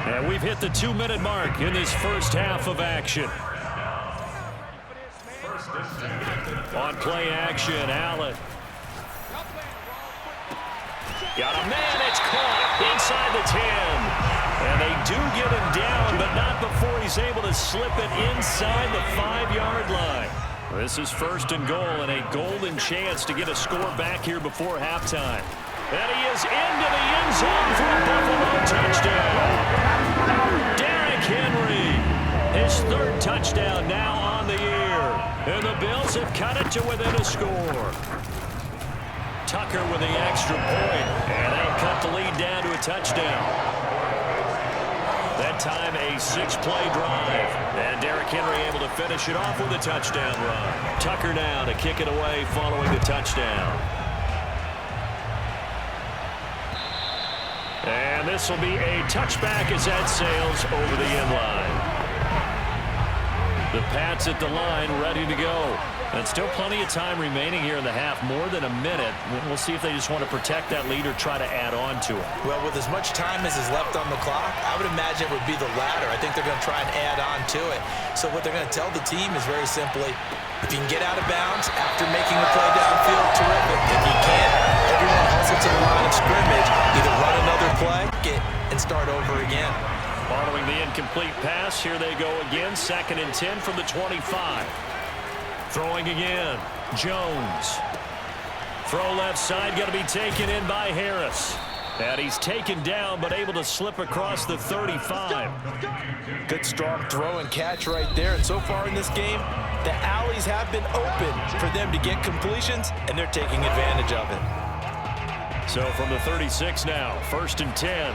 And we've hit the 2-minute mark in this first half of action. On play action, Allen. Got a man, it's caught inside the 10. And they do get him down, but not before he's able to slip it inside the 5-yard line. This is 1st and goal, and a golden chance to get a score back here before halftime. And he is into the end zone for a Buffalo touchdown. Derrick Henry, his 3rd touchdown now on the year. And the Bills have cut it to within a score. Tucker with the extra point, and they'll cut the lead down to a touchdown. That time a 6-play drive, and Derrick Henry able to finish it off with a touchdown run. Tucker now to kick it away following the touchdown. And this will be a touchback as that sails over the end line. The Pats at the line ready to go. And still plenty of time remaining here in the half, more than a minute. We'll see if they just want to protect that lead or try to add on to it. Well, with as much time as is left on the clock, I would imagine it would be the latter. I think they're going to try and add on to it. So what they're going to tell the team is very simply, if you can get out of bounds after making a play downfield, terrific. If you can't, everyone hustle to the line of scrimmage, either run another play, and start over again. Following the incomplete pass, here they go again. 2nd and 10 from the 25. Throwing again, Jones. Throw left side, got to be taken in by Harris. And he's taken down, but able to slip across the 35. Good strong throw and catch right there. And so far in this game, the alleys have been open for them to get completions, and they're taking advantage of it. So from the 36 now, 1st and 10.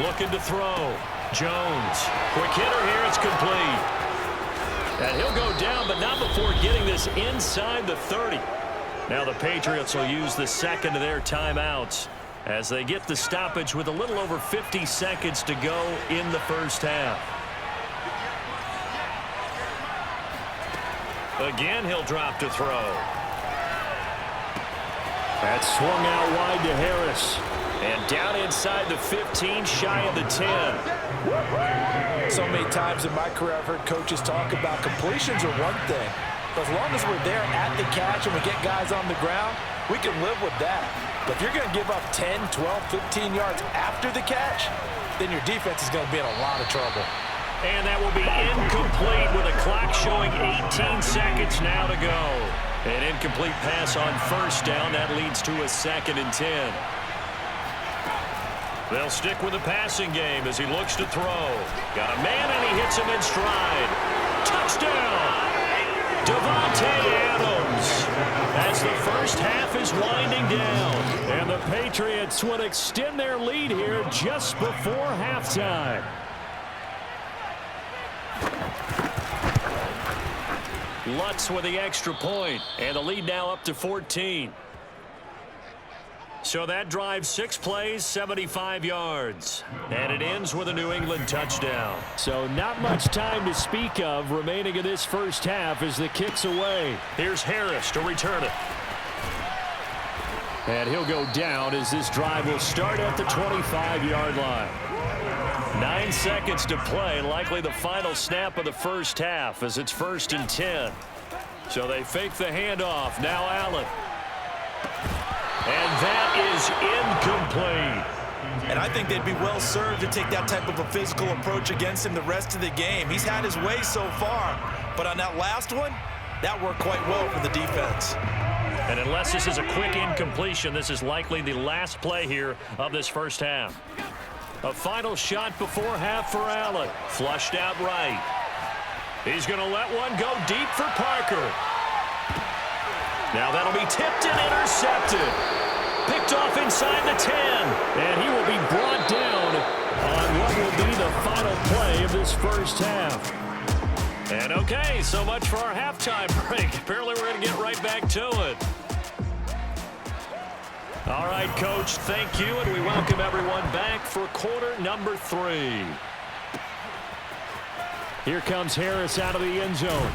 Looking to throw. Jones. Quick hitter here. It's complete. And he'll go down, but not before getting this inside the 30. Now the Patriots will use the 2nd of their timeouts as they get the stoppage with a little over 50 seconds to go in the first half. Again, he'll drop to throw. That swung out wide to Harris. And down inside the 15, shy of the 10. So many times in my career I've heard coaches talk about completions are one thing. But as long as we're there at the catch and we get guys on the ground, we can live with that. But if you're going to give up 10, 12, 15 yards after the catch, then your defense is going to be in a lot of trouble. And that will be incomplete with a clock showing 18 seconds now to go. An incomplete pass on 1st down. That leads to a 2nd and 10. They'll stick with the passing game as he looks to throw. Got a man, and he hits him in stride. Touchdown! Davante Adams. As as the first half is winding down. And the Patriots would extend their lead here just before halftime. Lutz with the extra point, and the lead now up to 14. So that drives 6 plays, 75 yards. And it ends with a New England touchdown. So not much time to speak of remaining in this first half as the kick's away. Here's Harris to return it. And he'll go down as this drive will start at the 25-yard line. 9 seconds to play, likely the final snap of the first half as it's 1st and 10. So they fake the handoff. Now Allen. And that is incomplete. And I think they'd be well served to take that type of a physical approach against him the rest of the game. He's had his way so far, but on that last one, that worked quite well for the defense. And unless this is a quick incompletion, this is likely the last play here of this first half. A final shot before half for Allen. Flushed out right. He's going to let one go deep for Parker. Now that'll be tipped and intercepted. Picked off inside the 10. And he will be brought down on what will be the final play of this first half. And okay, so much for our halftime break. Apparently we're going to get right back to it. All right, Coach, thank you, and we welcome everyone back for quarter number 3. Here comes Harris out of the end zone.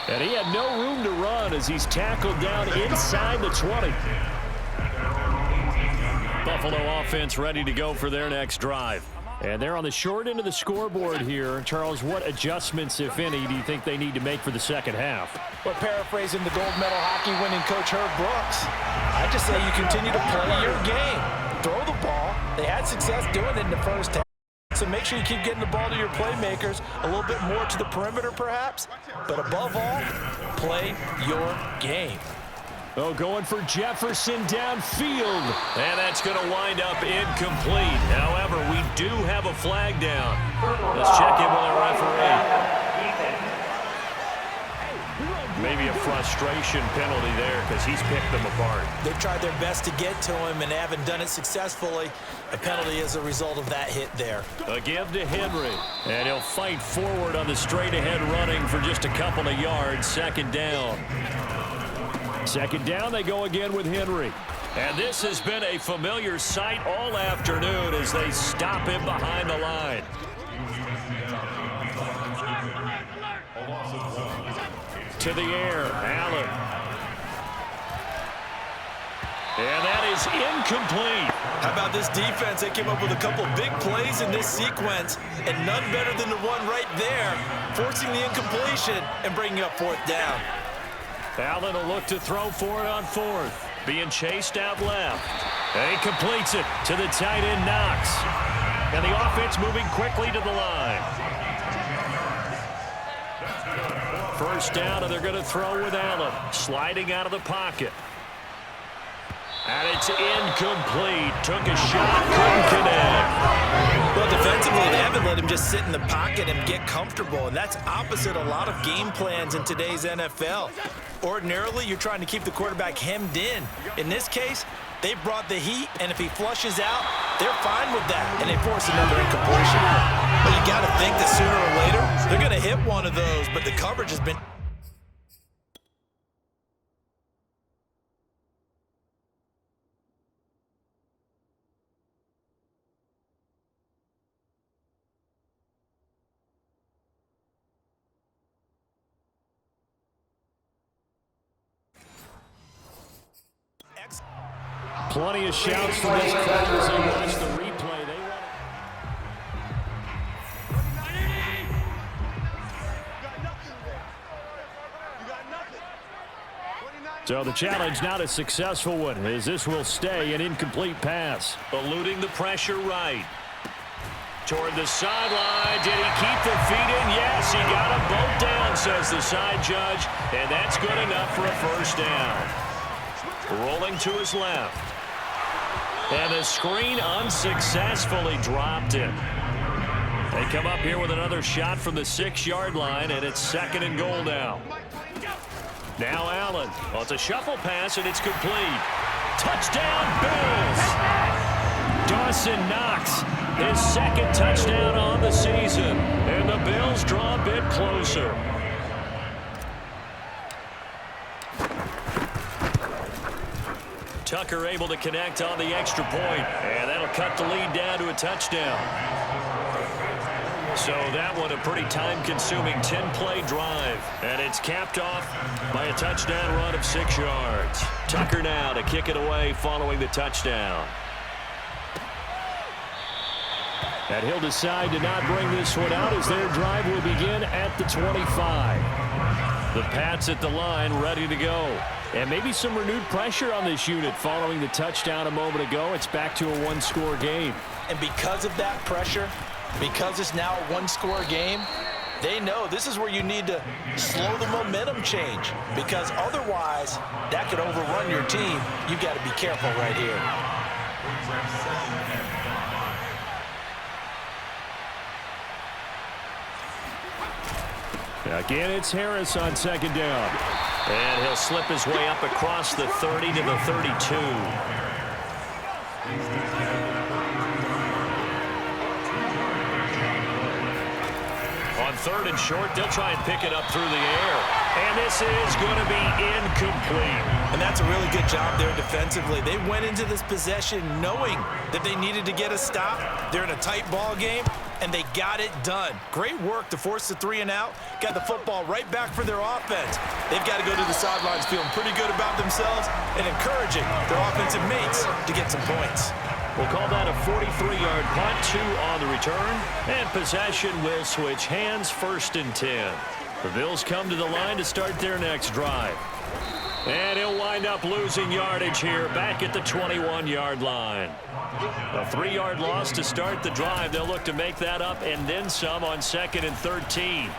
And he had no room to run as he's tackled down inside the 20. Buffalo offense ready to go for their next drive. And they're on the short end of the scoreboard here. Charles, what adjustments, if any, do you think they need to make for the second half? Well, paraphrasing the gold medal hockey winning coach Herb Brooks, I just say you continue to play your game. Throw the ball. They had success doing it in the first half. So make sure you keep getting the ball to your playmakers, a little bit more to the perimeter perhaps. But above all, play your game. Oh, going for Jefferson downfield. And that's going to wind up incomplete. However, we do have a flag down. Let's check in with our referee. Maybe a frustration penalty there because he's picked them apart. They've tried their best to get to him and haven't done it successfully. A penalty is a result of that hit there. A give to Henry. And he'll fight forward on the straight-ahead running for just a couple of yards. Second down. Second down, they go again with Henry. And this has been a familiar sight all afternoon as they stop him behind the line. To the air, Allen. And that is incomplete. How about this defense? They came up with a couple big plays in this sequence, and none better than the one right there, forcing the incompletion and bringing up 4th down. Allen will look to throw for it on 4th. Being chased out left. And he completes it to the tight end, Knox. And the offense moving quickly to the line. First down, and they're going to throw with Allen. Sliding out of the pocket. And it's incomplete. Took a shot, couldn't connect. Well, defensively, they haven't let him just sit in the pocket and get comfortable, and that's opposite a lot of game plans in today's NFL. Ordinarily, you're trying to keep the quarterback hemmed in. In this case, they brought the heat, and if he flushes out, they're fine with that, and they force another incompletion. But you got to think that sooner or later, they're going to hit one of those, but the coverage has been... Plenty of shouts for this crowd as they watch the replay. So the challenge not a successful one as this will stay an incomplete pass. Eluding the pressure right. Toward the sideline. Did he keep the feet in? Yes, he got them both down, says the side judge. And that's good enough for a first down. Rolling to his left. And the screen unsuccessfully dropped it. They come up here with another shot from the 6-yard line, and it's 2nd and goal now. Now Allen. Well, it's a shuffle pass, and it's complete. Touchdown, Bills! Dawson Knox, his second touchdown on the season. And the Bills draw a bit closer. Tucker able to connect on the extra point, and that'll cut the lead down to a touchdown. So that one a pretty time-consuming 10-play drive, and it's capped off by a touchdown run of 6 yards. Tucker now to kick it away following the touchdown. And he'll decide to not bring this one out as their drive will begin at the 25. The Pats at the line ready to go. And maybe some renewed pressure on this unit following the touchdown a moment ago. It's back to a one-score game. And because of that pressure, because it's now a one-score game, they know this is where you need to slow the momentum change, because otherwise that could overrun your team. You've got to be careful right here. Again, it's Harris on second down. And he'll slip his way up across the 30 to the 32. On third and short, they'll try and pick it up through the air. And this is going to be incomplete. And that's a really good job there defensively. They went into this possession knowing that they needed to get a stop. They're in a tight ball game, and they got it done. Great work to force the 3 and out. Got the football right back for their offense. They've got to go to the sidelines feeling pretty good about themselves and encouraging their offensive mates to get some points. We'll call that a 43-yard punt, 2 on the return, and possession will switch hands, 1st and 10. The Bills come to the line to start their next drive. And he'll wind up losing yardage here back at the 21-yard line. A 3-yard loss to start the drive. They'll look to make that up and then some on 2nd and 13.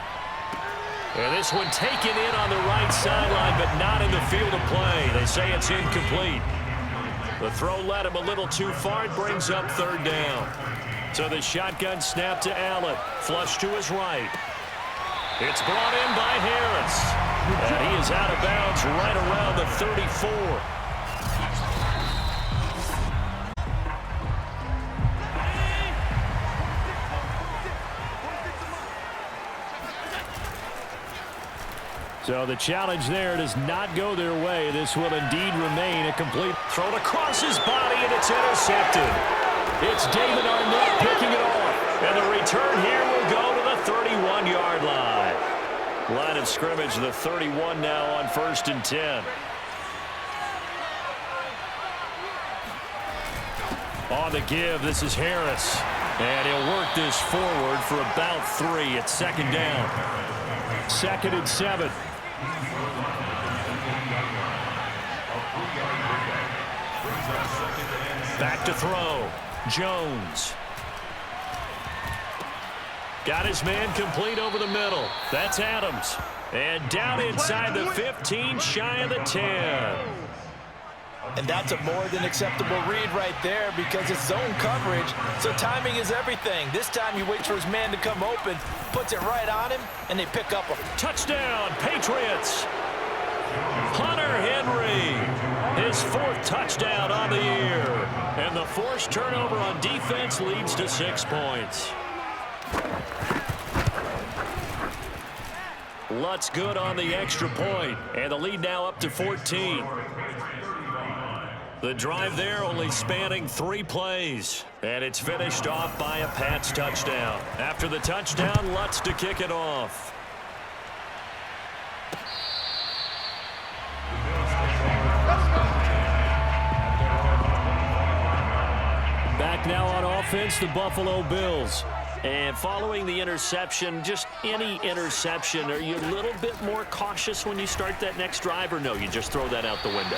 And this one taken in on the right sideline, but not in the field of play. They say it's incomplete. The throw led him a little too far. It brings up 3rd down. So the shotgun snap to Allen. Flush to his right. It's brought in by Harris. And he is out of bounds right around the 34. So the challenge there does not go their way. This will indeed remain a complete Thrown across his body, and it's intercepted. It's David Arnett picking it off. And the return here will go to the 31-yard line. Line of scrimmage, the 31 now on 1st and 10. On the give, this is Harris. And he'll work this forward for about 3 at 2nd down. 2nd and 7. Back to throw. Jones. Got his man complete over the middle. That's Adams. And down inside the 15, shy of the 10. And that's a more than acceptable read right there, because it's zone coverage, so timing is everything. This time he waits for his man to come open, puts it right on him, and they pick up a touchdown, Patriots. Hunter Henry, his 4th touchdown on the year. And the forced turnover on defense leads to 6 points. Lutz good on the extra point, and the lead now up to 14. The drive there only spanning 3 plays, and it's finished off by a Pats touchdown. After the touchdown, Lutz to kick it off. Back now on offense, the Buffalo Bills. And following the interception, just any interception, are you a little bit more cautious when you start that next drive, or no, you just throw that out the window?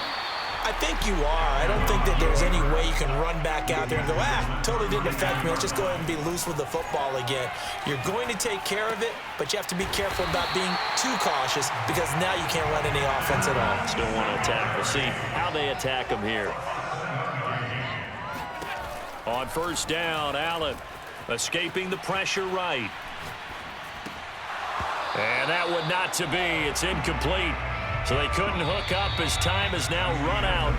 I think you are. I don't think that there's any way you can run back out there and go, totally didn't affect me. Let's just go ahead and be loose with the football again. You're going to take care of it, but you have to be careful about being too cautious, because now you can't run any offense at all. Still want to attack. We'll see how they attack them here. On 1st down, Allen escaping the pressure right. And that one not to be. It's incomplete. So they couldn't hook up as time has now run out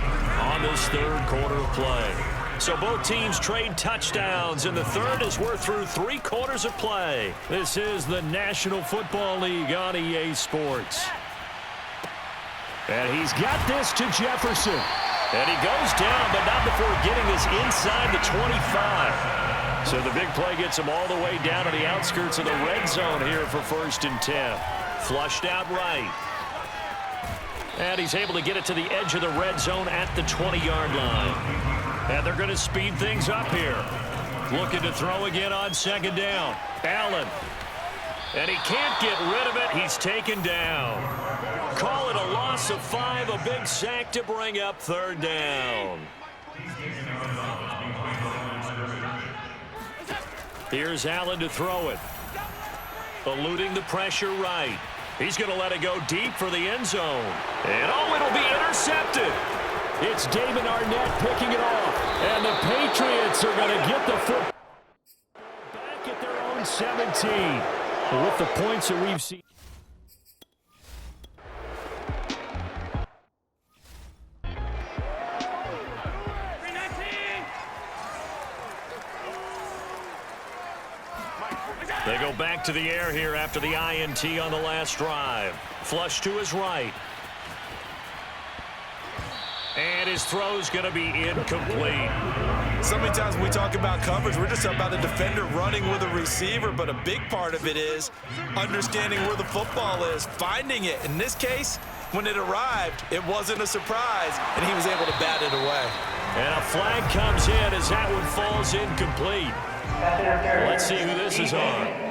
on this third quarter of play. So both teams trade touchdowns, and the third as we're through 3 quarters of play. This is the National Football League on EA Sports. And he's got this to Jefferson. And he goes down, but not before getting this inside the 25. So the big play gets him all the way down to the outskirts of the red zone here for 1st and 10. Flushed out right. And he's able to get it to the edge of the red zone at the 20-yard line. And they're going to speed things up here. Looking to throw again on 2nd down. Allen. And he can't get rid of it. He's taken down. Call it a loss of 5, a big sack to bring up 3rd down. Here's Allen to throw it. Eluding the pressure right. He's going to let it go deep for the end zone. And oh, it'll be intercepted. It's David Arnett picking it off. And the Patriots are going to get the foot back at their own 17. With the points that we've seen. They go back to the air here after the INT on the last drive. Flush to his right. And his throw's going to be incomplete. So many times when we talk about coverage, we're just talking about a defender running with a receiver, but a big part of it is understanding where the football is, finding it. In this case, when it arrived, it wasn't a surprise, and he was able to bat it away. And a flag comes in as that one falls incomplete. Let's see who this is on.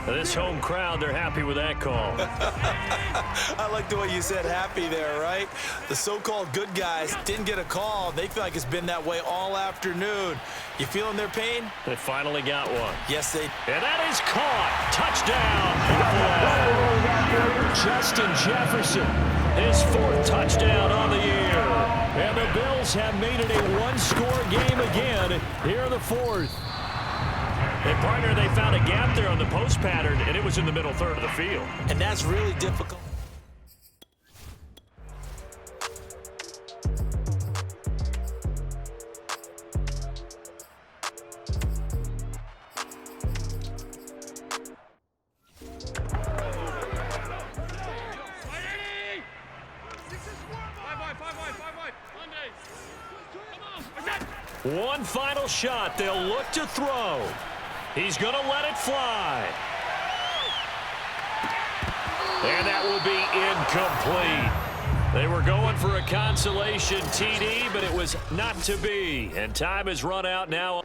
This home crowd, they're happy with that call. I like the way you said happy there, right? The so-called good guys didn't get a call. They feel like it's been that way all afternoon. You feeling their pain? They finally got one. Yes, they. And that is caught. Touchdown. Justin Jefferson. His 4th touchdown on the year. And the Bills have made it a one-score game again here in the 4th. And partner, they found a gap there on the post pattern, and it was in the middle third of the field. And that's really difficult. One final shot. They'll look to throw. He's going to let it fly. And that will be incomplete. They were going for a consolation TD, but it was not to be. And time has run out now.